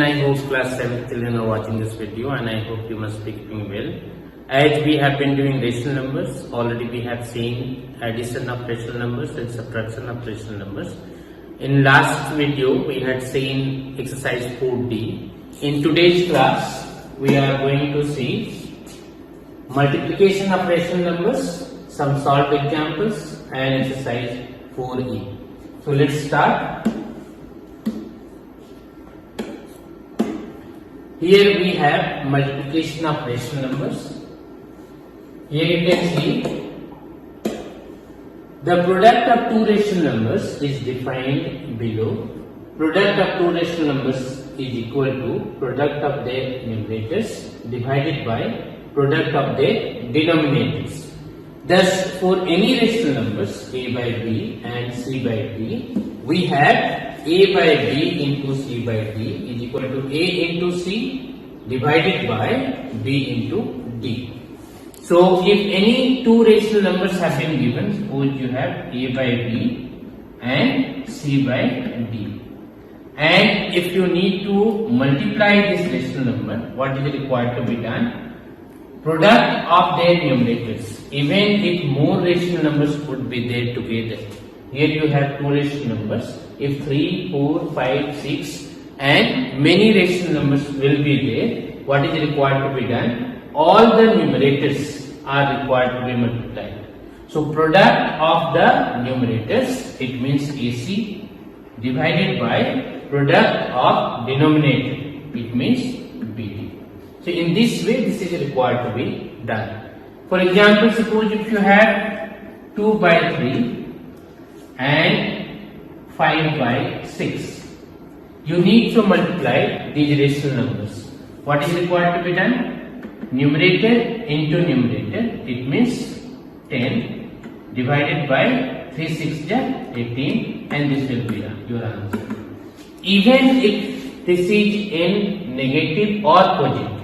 everyone, I hope class 7th children are watching this video and I hope you must be keeping well. As we have been doing rational numbers, already we have seen addition of rational numbers and subtraction of rational numbers. In last video, we had seen exercise 4D. In today's class, we are going to see multiplication of rational numbers, some solved examples and exercise 4E. So let's start. Here we have multiplication of rational numbers. Here you can see the product of two rational numbers is defined below. Product of two rational numbers is equal to product of their numerators divided by product of their denominators. Thus, for any rational numbers a by b and c by d, we have a by b into c by d is equal to a into c divided by b into d. So, if any two rational numbers have been given, suppose you have a by b and c by d. And if you need to multiply this rational number, what is required to be done? Product of their numerators, even if more rational numbers would be there together. Here you have two rational numbers. If 3, 4, 5, 6 and many rational numbers will be there, what is required to be done? All the numerators are required to be multiplied. So product of the numerators, it means AC, divided by product of denominator, it means BD. So in this way, this is required to be done. For example, suppose if you have 2 by 3 and 5 by 6, you need to multiply these rational numbers. What is required to be done? Numerator into numerator, it means 10 divided by 3 6 is 18 and this will be your answer. Even if this is in negative or positive.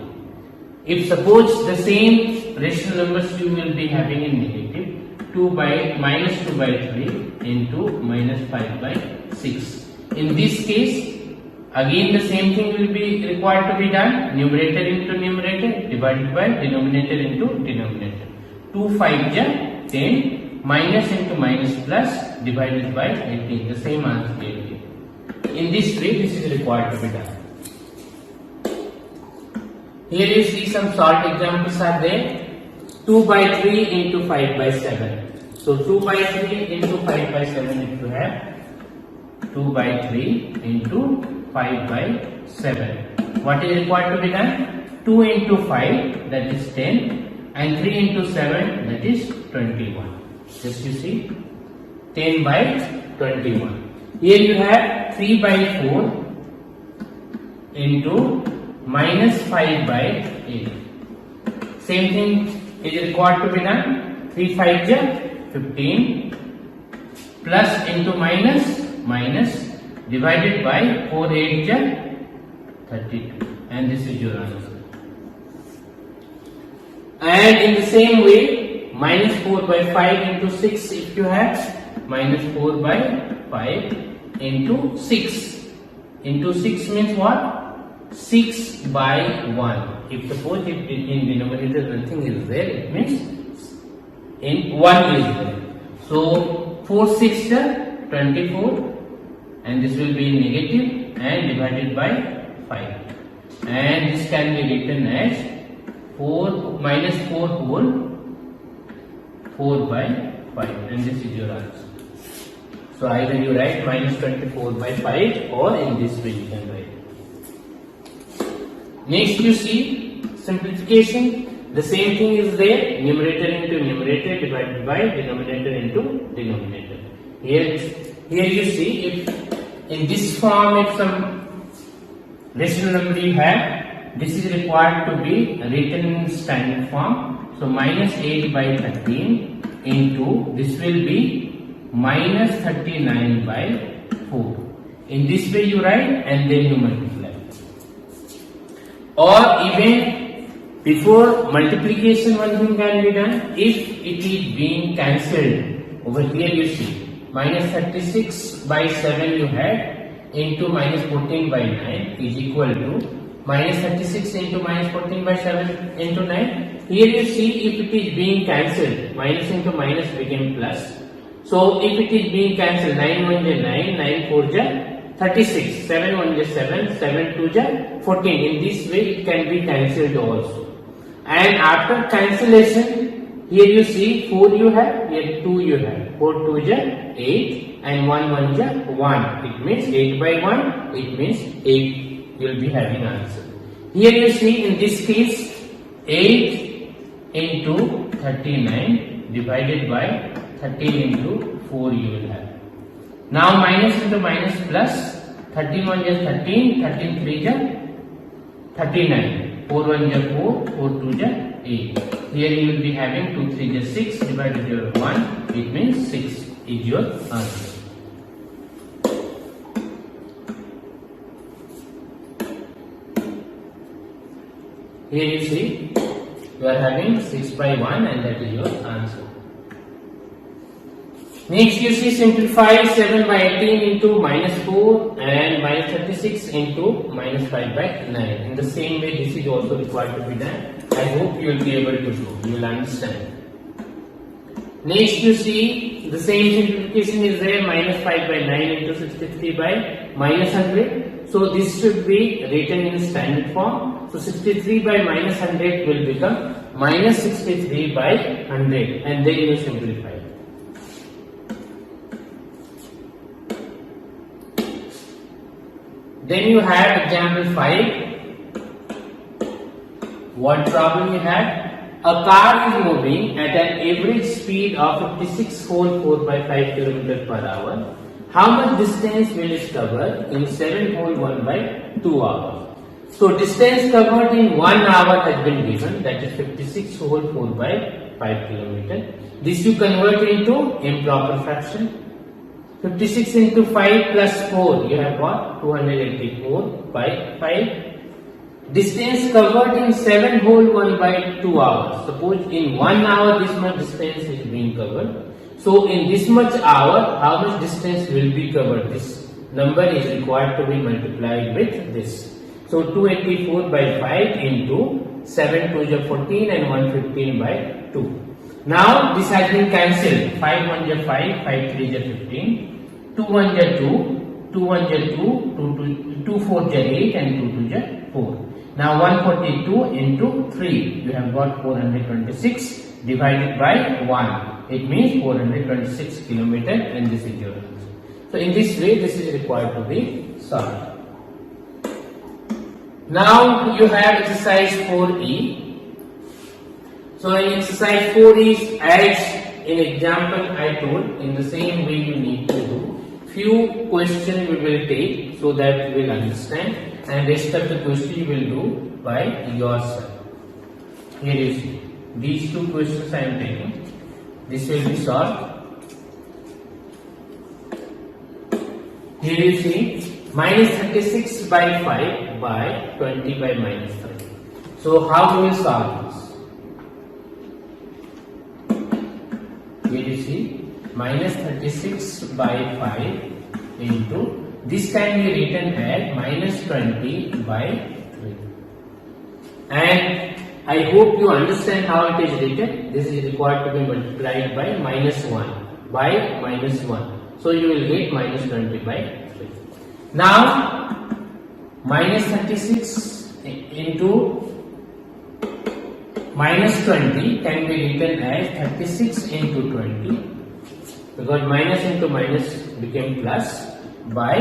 If suppose the same rational numbers you will be having in negative, 2 by minus 2 by 3 into minus 5 by 6. In this case, again the same thing will be required to be done. Numerator into numerator divided by denominator into denominator. 2 5 is 10, minus into minus plus divided by 18. The same answer will be. In this way, this is required to be done. Here you see some solved examples are there. 2 by 3 into 5 by 7. So 2 by 3 into 5 by 7 if you have 2 by 3 into 5 by 7. What is required to be done? 2 into 5 that is 10 and 3 into 7 that is 21. Just you see 10 by 21. Here you have 3 by 4 into minus 5 by 8. Same thing is required to be done. 3 5 is 15 plus into minus divided by 4 8 is 32 and this is your answer. And in the same way, minus 4 by 5 into 6 if you have minus 4 by 5 into 6. Into 6 means what? 6 by 1. If suppose if in denominator nothing is there, it means in 1 is there. So 4 6 is 24 and this will be negative and divided by 5. And this can be written as 4 minus 4 whole 4 by 5 and this is your answer. So either you write minus 24 by 5 or in this way you can write. Next you see simplification. The same thing is there. Numerator into numerator divided by denominator into denominator. Here you see if in this form if some rational number you have, this is required to be written in standard form. So minus 8 by 13 into this will be minus 39 by 4. In this way you write and then you multiply. Or even before multiplication one thing can be done. If it is being cancelled, over here you see minus 36 by 7 you had into minus 14 by 9 is equal to minus 36 into minus 14 by 7 into 9. Here you see if it is being cancelled, minus into minus became plus. So if it is being cancelled, 9 1 is 9, 9 4 is 36, 7 1 is 7, 7 2 is 14. In this way it can be cancelled also. And after cancellation, here you see 4 you have, here 2 you have, 4 2 is 8 and 1 1 is 1. It means 8 by 1, it means 8 you will be having answer. Here you see in this case 8 into 39 divided by 13 into 4 you will have. Now minus into minus plus, 13 1 is 13, 13 3 is 39, 4 1 is 4, 4 2 is 8. Here you will be having 2 3 is 6 divided your 1, it means 6 is your answer. Here you see you are having 6 by 1 and that is your answer. Next you see simplify 7 by 18 into minus 4 and minus 36 into minus 5 by 9. In the same way this is also required to be done. I hope you will be able to do, you will understand. Next you see the same simplification is there, minus 5 by 9 into 63 by minus 100. So this should be written in standard form. So 63 by minus 100 will become minus 63 by 100 and then you simplify. Then you have example 5. What problem you have? A car is moving at an average speed of 56 whole 4 by 5 km per hour. How much distance will it cover in 7 whole 1 by 2 hours? So distance covered in 1 hour has been given, that is 56 whole 4 by 5 km. This you convert into improper fraction. 56 into 5 plus 4, you have got 284 by 5. Distance covered in 7 whole 1 by 2 hours. Suppose in 1 hour this much distance is being covered. So in this much hour, how much distance will be covered? This number is required to be multiplied with this. So 284 by 5 into 7 2 is 14 and 115 by 2. Now this has been cancelled. 5 1 is 5, 5 3 is 15, 2 1 is 2, 2 1 is 2, 2 4 is 8 and 2 2 is 4. Now 142 into 3, you have got 426 divided by 1. It means 426 km and this is your answer. So in this way this is required to be solved. Now you have exercise 4e. So in exercise 4e, as in example I told, in the same way you need to do. Few questions we will take so that we will understand, and rest of the question you will do by yourself. Here you see, these two questions I am taking. This will be solved. Here you see, minus 36 by 5 by 20 by minus 5. So how do we solve this? Here you see, minus 36 by 5 into, this can be written as minus 20 by 3. And I hope you understand how it is written. This is required to be multiplied by minus 1 by minus 1. So you will get minus 20 by 3. Now minus 36 into minus 20 can be written as 36 into 20, because minus into minus became plus, by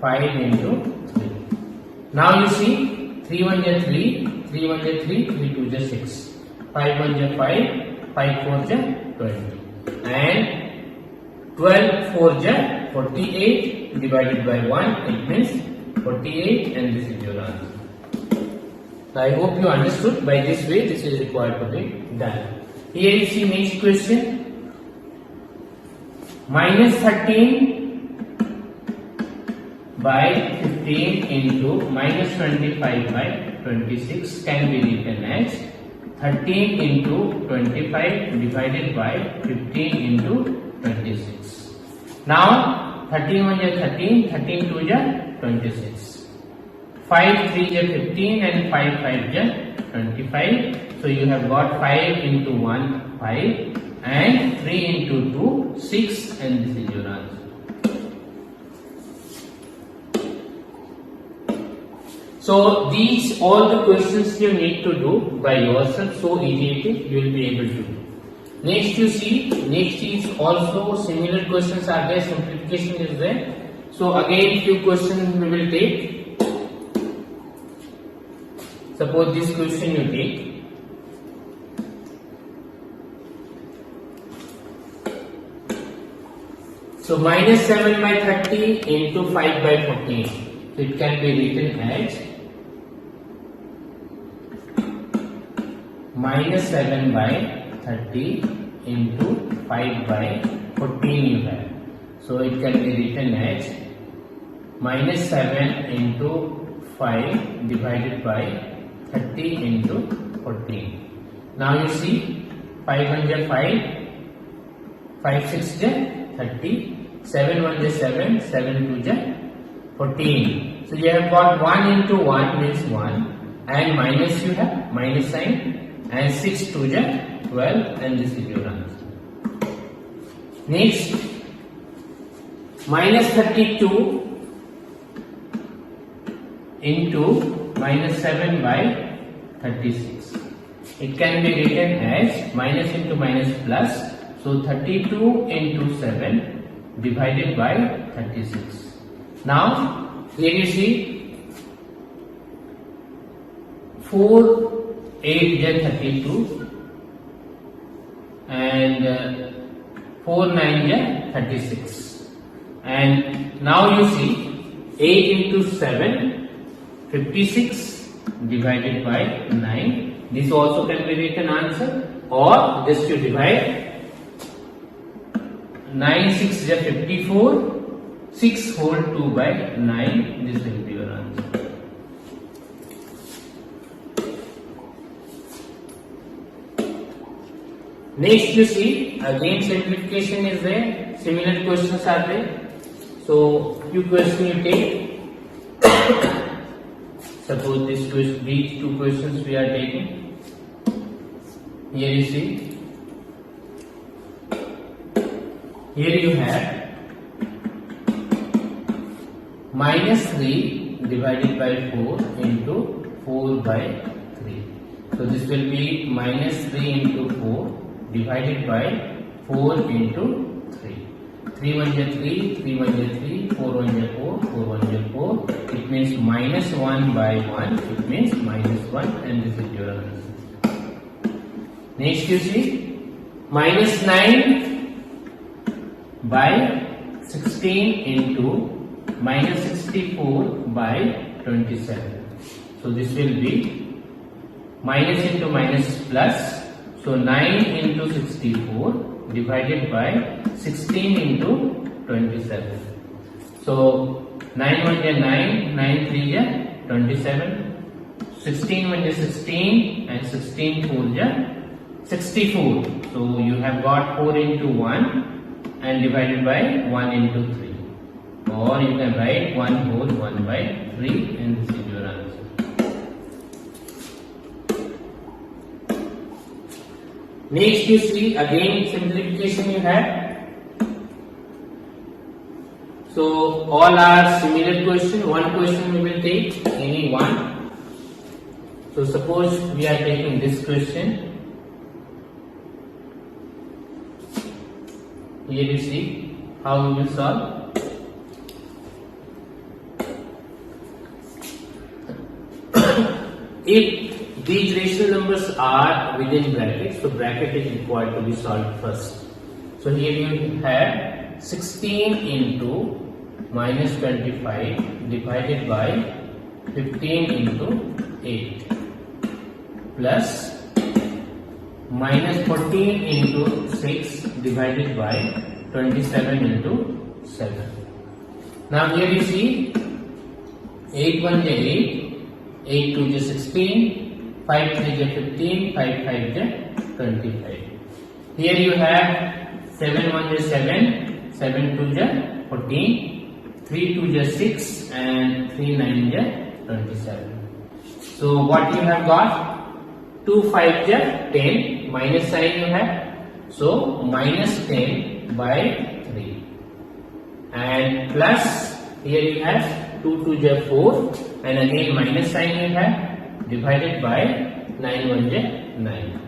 5 into 3. Now you see, 3 1 is 3, 3 1 is 3, 3 2 is 6, 5 1 is 5, 5 4 is 20, and 12 4 is 48 divided by 1, it means 48, and this is your answer. I hope you understood. By this way this is required to be done. Here you see next question. Minus 13 by 15 into minus 25 by 26 can be written as 13 into 25 divided by 15 into 26. Now 13 1 is 13, 13 2 is 26. 5 3 is 15 and 5 5 is 25. So you have got 5 into 1 5 and 3 into 2 6 and this is your answer. So these all the questions you need to do by yourself, so easy you will be able to do. Next you see, next is also similar questions are there, simplification is there. So again few questions we will take. Suppose this question you take. So minus 7 by 30 into 5 by 14. So it can be written as minus 7 by 30 into 5 by 14 you have. So it can be written as minus 7 into 5 divided by 30 into 14. Now you see 5 1 is 5, 5 6 is 30, 7 1 is 7, 7 2 is 14. So you have got 1 into 1 means 1 and minus you have minus sign and 6 2 is 12 and this is your answer. Next, minus 32 into minus 7 by 36. It can be written as minus into minus plus. So 32 into 7 divided by 36. Now here you see 4 8 is 32 and 4 9 is 36. And now you see 8 into 7 56 divided by 9. This also can be written answer, or just you divide 9 6 is 54, 6 whole 2 by 9. This will be your answer. Next you see, again simplification is there, similar questions are there. So few questions you take. Suppose these two questions we are taking. Here you see, here you have minus 3 divided by 4 into 4 by 3. So this will be minus 3 into 4 divided by 4 into 3. 3 1 is 3, 3 1 is 3, 4 1 is 4, 4 1 is 4. It means minus 1 by 1. It means minus 1 and this is your answer. Next you see, minus 9 by 16 into minus 64 by 27. So this will be minus into minus plus. So 9 into 64 divided by 16 into 27. So 9 1 is 9, 9 3 is 27, 16 1 is 16 and 16 4 is 64. So you have got 4 into 1 and divided by 1 into 3. Or you can write 1 whole 1 by 3 and this is your answer. Next you see, again simplification you have. So all are similar question. One question we will take, any one. So suppose we are taking this question. Here you see how we will solve. If these rational numbers are within brackets, so bracket is required to be solved first. So here you have 16 into minus 25 divided by 15 into 8 plus minus 14 into 6 divided by 27 into 7. Now here you see 8 1 is 8, 8 2 is 16, 5 3 is 15, 5 5 is 25. Here you have 7 1 is 7, 7 2 is 14, 3 2 is 6 and 3 9 is 27. So what you have got? 2 5 is 10, minus sign you have. So minus 10 by 3 and plus here you have 2 2 is 4 and again minus sign you have, divided by 9 1 is 9.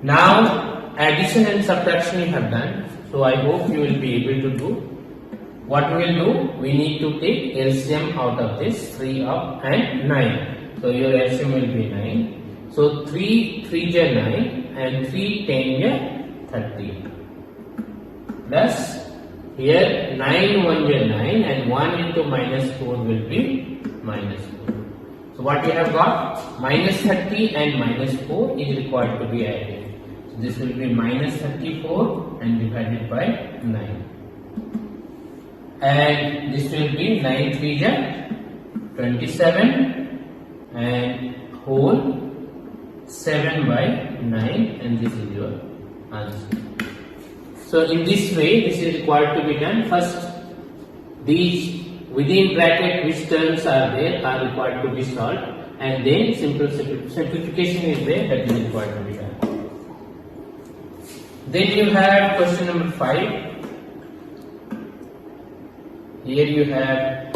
Now addition and subtraction you have done. So I hope you will be able to do. What we will do? We need to take LCM out of this 3 up and 9. So your LCM will be 9. So 3 3 is 9 and 3 10 is 30. Plus here 9 1 is 9 and 1 into minus 4 will be minus 4. So what we have got? Minus 30 and minus 4 is required to be added. So this will be minus 34 and divided by 9. And this will be 9 3 is 27 and whole 7 by 9 and this is your answer. So in this way this is required to be done. First these within bracket which terms are there are required to be solved and then simple simplification is there that is required to be done. Then you have question number 5. Here you have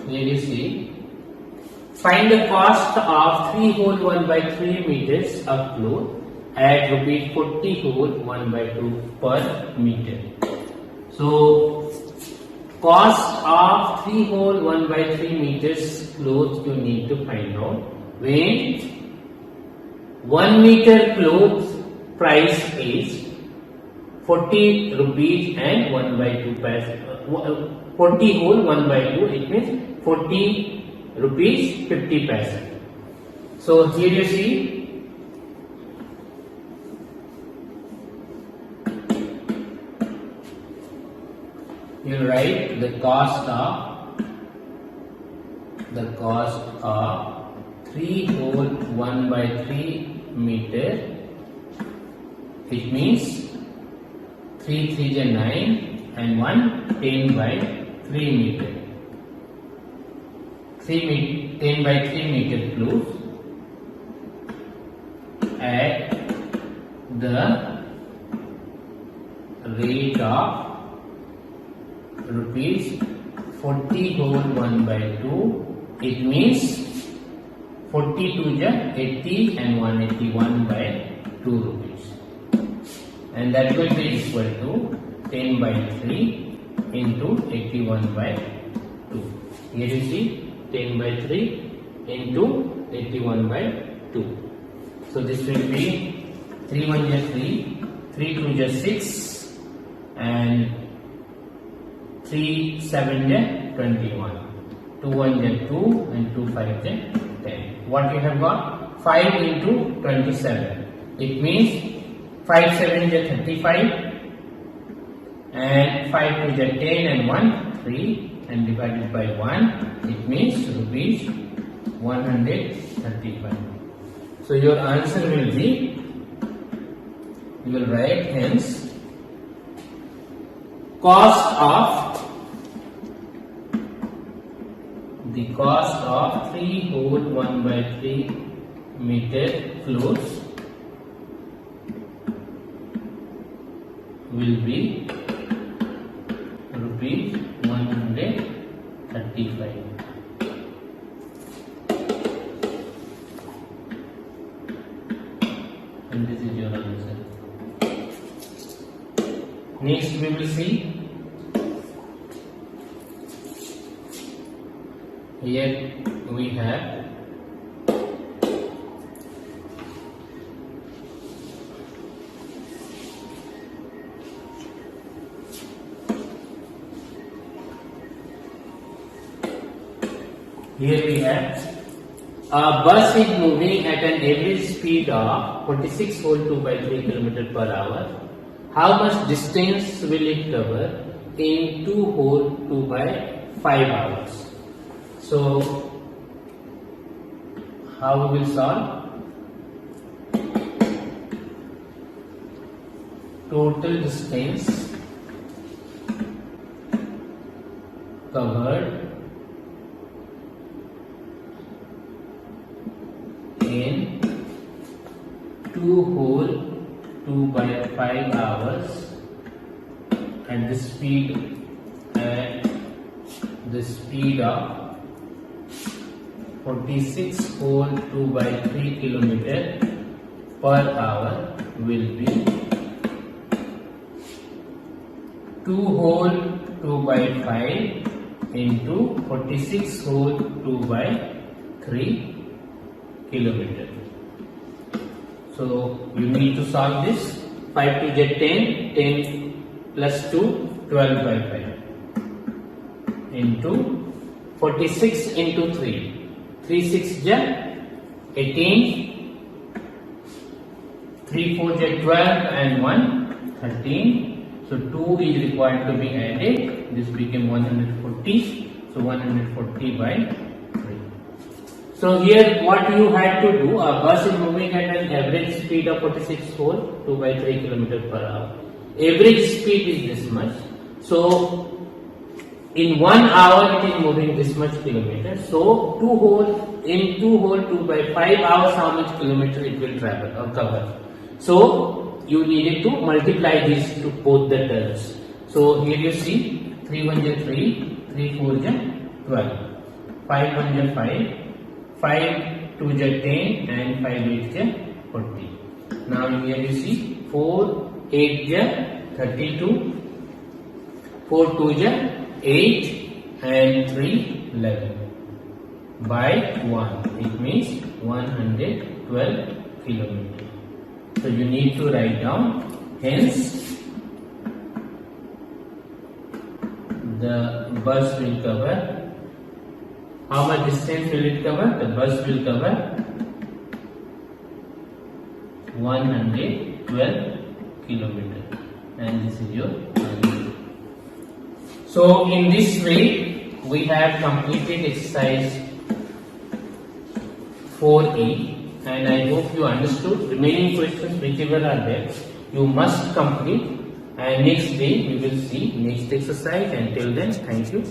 here you see, find the cost of 3 whole 1 by 3 meters of cloth at rupees 40 whole 1 by 2 per meter. So cost of 3 whole 1 by 3 meters cloth you need to find out. When 1 meter cloth price is 40 rupees and 1 by 2 paisa. 40 whole 1 by 2, it means 40 rupees 50 paisa. So here you see, you write the cost of 3 whole 1 by 3 meter. It means 3 3 is 9 and 1 10 by 3 meter. 10 by 3 meter cloth at the rate of rupees 40 whole 1 by 2. It means 42 is 80 and 181 by 2 rupees. And that will be equal to 10 by 3 into 81 by 2. Here you see 10 by 3 into 81 by 2. So this will be 3 1 is 3, 3 2 is 6 and 3 7 is 21. 2 1 is 2 and 2 5 is 10. What you have got? 5 into 27. It means 5 7 is 35 and 5 2 is 10 and 1 3 and divided by 1 it means rupees 135. So your answer will be, you will write hence the cost of 3 whole 1 by 3 meter clothes will be rupees 135. And this is your answer. Next we will see, here we have a bus is moving at an average speed of 46 whole 2 by 3 km per hour. How much distance will it cover in 2 whole 2 by 5 hours? So how we will solve? total distance covered in 2 whole 2 by 5 hours at the speed of 46 whole 2 by 3 kilometer per hour will be 2 whole 2 by 5 into 46 whole 2 by 3 kilometer. So you need to solve this. 5 to get 10, 10 plus 2, 12 by 5 into 46 into 3, 3 6 ja 18, 3 4 ja 12 and 1 13. So 2 is required to be added. This became 140. So 140 by 3. So here what you had to do, a bus is moving at an average speed of 46 whole 2 by 3 kilometer per hour. Average speed is this much. So in 1 hour it is moving this much kilometer. So 2 whole 2 by 5 hours how much kilometer it will travel or cover. So you needed to multiply these to both the terms. So here you see 3 1 ja 3, 3 4 ja 12, 5 1 ja 5, 5 2 ja 10 and 5 8 ja 40. Now here you see 4 8 ja 32, 4 2 ja 8 and 3 11 by 1. It means 112 kilometers. So you need to write down. Hence the bus will cover. How much distance will it cover? The bus will cover 112 kilometers, and this is your answer. So in this way we have completed exercise 4E, and I hope you understood. Remaining questions whichever are there you must complete, and next day we will see next exercise. Until then, thank you.